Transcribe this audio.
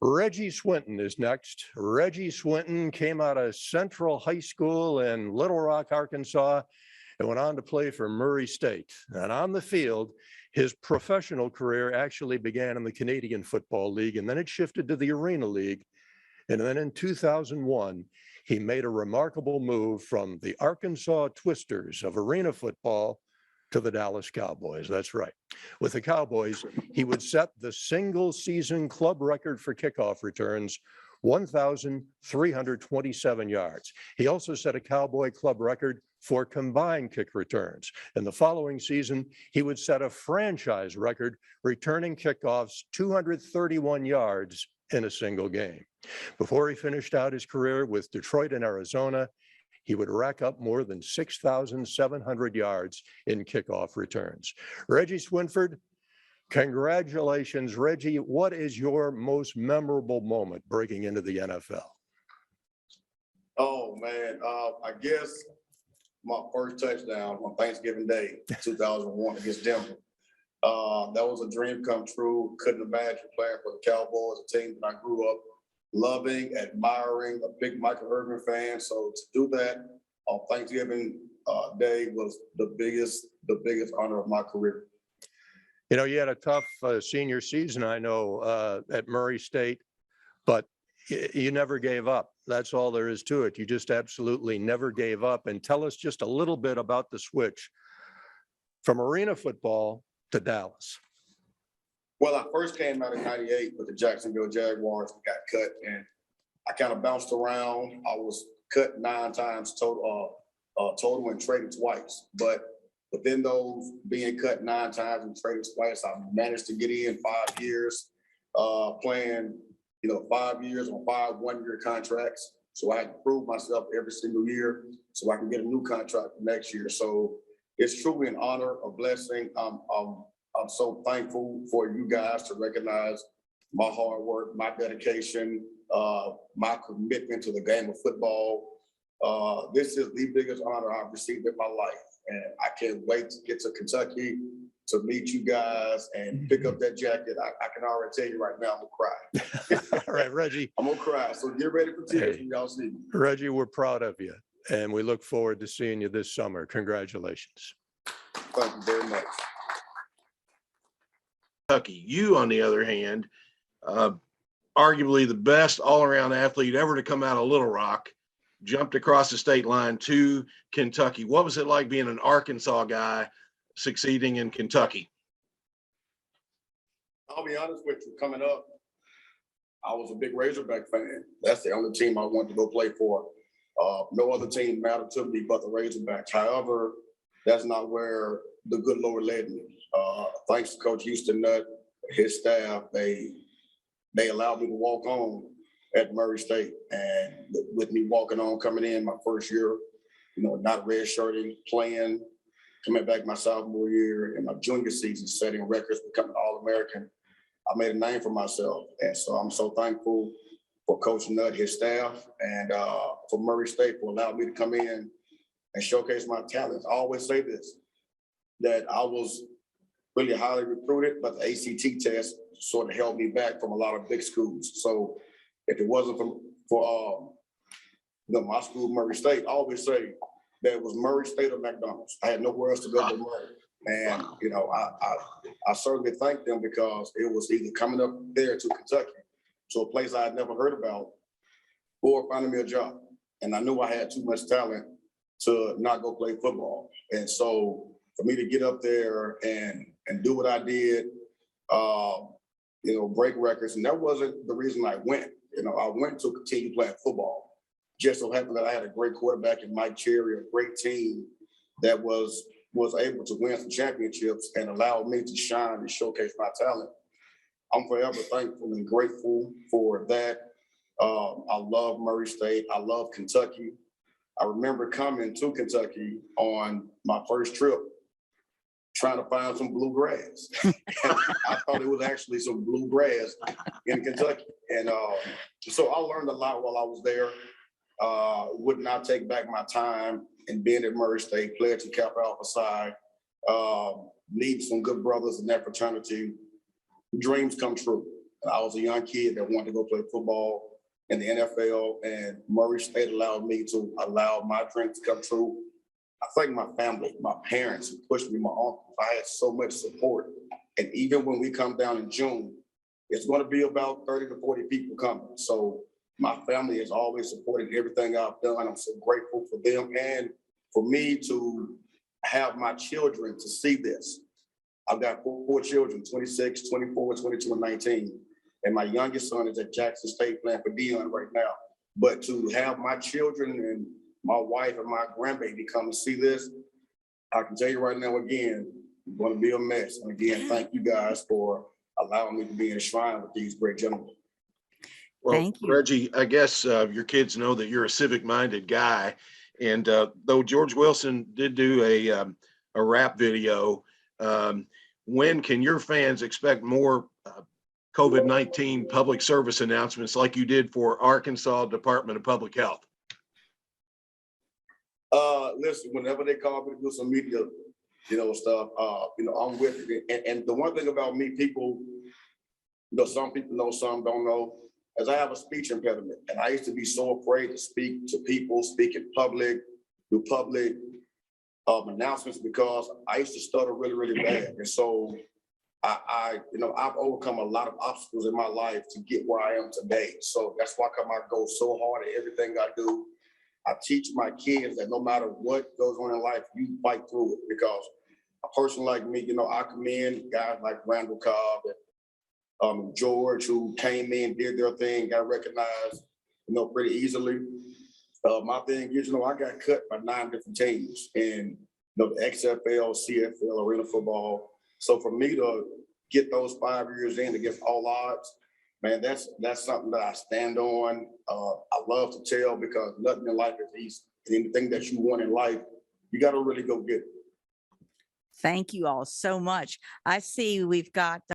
Reggie Swinton is next. Reggie Swinton came out of Central High School in Little Rock, Arkansas, and went on to play for Murray State. And on the field, his professional career actually began in the Canadian Football League, and then it shifted to the Arena League. And then in 2001, he made a remarkable move from the Arkansas Twisters of arena football to the Dallas Cowboys. That's right. With the Cowboys, he would set the single season club record for kickoff returns, 1,327 yards. He also set a Cowboy club record for combined kick returns. In the following season, he would set a franchise record, returning kickoffs 231 yards in a single game. Before he finished out his career with Detroit and Arizona, he would rack up more than 6,700 yards in kickoff returns. Reggie Swinton, congratulations. Reggie, what is your most memorable moment breaking into the NFL? Oh, man, I guess my first touchdown on Thanksgiving Day, 2001 against Denver. That was a dream come true. Couldn't imagine playing for the Cowboys, a team that I grew up loving, admiring, a big Michael Irvin fan. So to do that on Thanksgiving Day was the biggest honor of my career. You know, you had a tough senior season, I know, at Murray State, but you never gave up. That's all there is to it. You just absolutely never gave up. And tell us just a little bit about the switch from arena football to Dallas. Well, I first came out in '98 with the Jacksonville Jaguars and got cut, and I kind of bounced around. I was cut 9 times total and traded twice. But within those being cut 9 times and traded twice, I managed to get in 5 years, playing 5 years on 5 one-year contracts. So I had to prove myself every single year so I can get a new contract next year. So it's truly an honor, a blessing. I'm so thankful for you guys to recognize my hard work, my dedication, my commitment to the game of football. This is the biggest honor I've received in my life. And I can't wait to get to Kentucky to meet you guys and pick up that jacket. I can already tell you right now, I'm gonna cry. All right, Reggie. I'm gonna cry. So get ready for tears when y'all see me. Reggie, we're proud of you, and we look forward to seeing you this summer. Congratulations. Thank you very much. Kentucky. You, on the other hand, arguably the best all-around athlete ever to come out of Little Rock, jumped across the state line to Kentucky. What was it like being an Arkansas guy succeeding in Kentucky? I'll be honest with you, coming up, I was a big Razorback fan. That's the only team I wanted to go play for. No other team mattered to me but the Razorbacks. However, that's not where the good Lord led me. Thanks to Coach Houston Nutt, his staff, they allowed me to walk on at Murray State. And with me walking on, coming in my first year, not redshirting, playing, coming back my sophomore year and my junior season, setting records, becoming All-American, I made a name for myself. And so I'm so thankful for Coach Nutt, his staff, and for Murray State for allowing me to come in and showcase my talents. I always say this, that I was really highly recruited, but the ACT test sort of held me back from a lot of big schools. So if it wasn't for my school, Murray State, I always say that it was Murray State or McDonald's. I had nowhere else to go but Murray. And, I certainly thank them because it was either coming up there to Kentucky, to a place I had never heard about, or finding me a job. And I knew I had too much talent to not go play football. And so for me to get up there and do what I did, break records, and that wasn't the reason I went. I went to continue playing football. Just so happened that I had a great quarterback in Mike Cherry, a great team that was able to win some championships and allowed me to shine and showcase my talent. I'm forever thankful and grateful for that. I love Murray State. I love Kentucky. I remember coming to Kentucky on my first trip, trying to find some bluegrass. I thought it was actually some bluegrass in Kentucky. And so I learned a lot while I was there. Would not take back my time in being at Murray State, playing to Kappa Alpha Psi, meeting some good brothers in that fraternity. Dreams come true. I was a young kid that wanted to go play football in the NFL, and Murray State allowed me to allow my dream to come true. I thank my family, my parents who pushed me, my uncles. I had so much support. And even when we come down in June, it's going to be about 30 to 40 people coming. So my family has always supported everything I've done. I'm so grateful for them and for me to have my children to see this. I've got four children, 26, 24, 22, and 19. And my youngest son is at Jackson State playing for Dion right now. But to have my children and my wife and my grandbaby come and see this, I can tell you right now, again, it's going to be a mess. And again, thank you guys for allowing me to be enshrined with these great gentlemen. Well, Thank you. Reggie, I guess your kids know that you're a civic-minded guy. And though George Wilson did do a rap video, when can your fans expect more COVID-19 public service announcements like you did for Arkansas Department of Public Health? Listen, whenever they call me to do some media, stuff, I'm with it. And the one thing about me, people, some people know, some don't know, is I have a speech impediment. And I used to be so afraid to speak to people, speak in public, do public announcements, because I used to stutter really, really bad. And so I've overcome a lot of obstacles in my life to get where I am today. So that's why I go so hard at everything I do. I teach my kids that no matter what goes on in life, you fight through it, because a person like me, I commend guys like Randall Cobb and George, who came in, did their thing, got recognized, pretty easily. My thing is, I got cut by 9 different teams in the XFL, CFL, Arena Football. So for me to get those 5 years in against all odds, man, that's something that I stand on. I love to tell, because nothing in life is easy. Anything that you want in life, you got to really go get it. Thank you all so much. I see we've got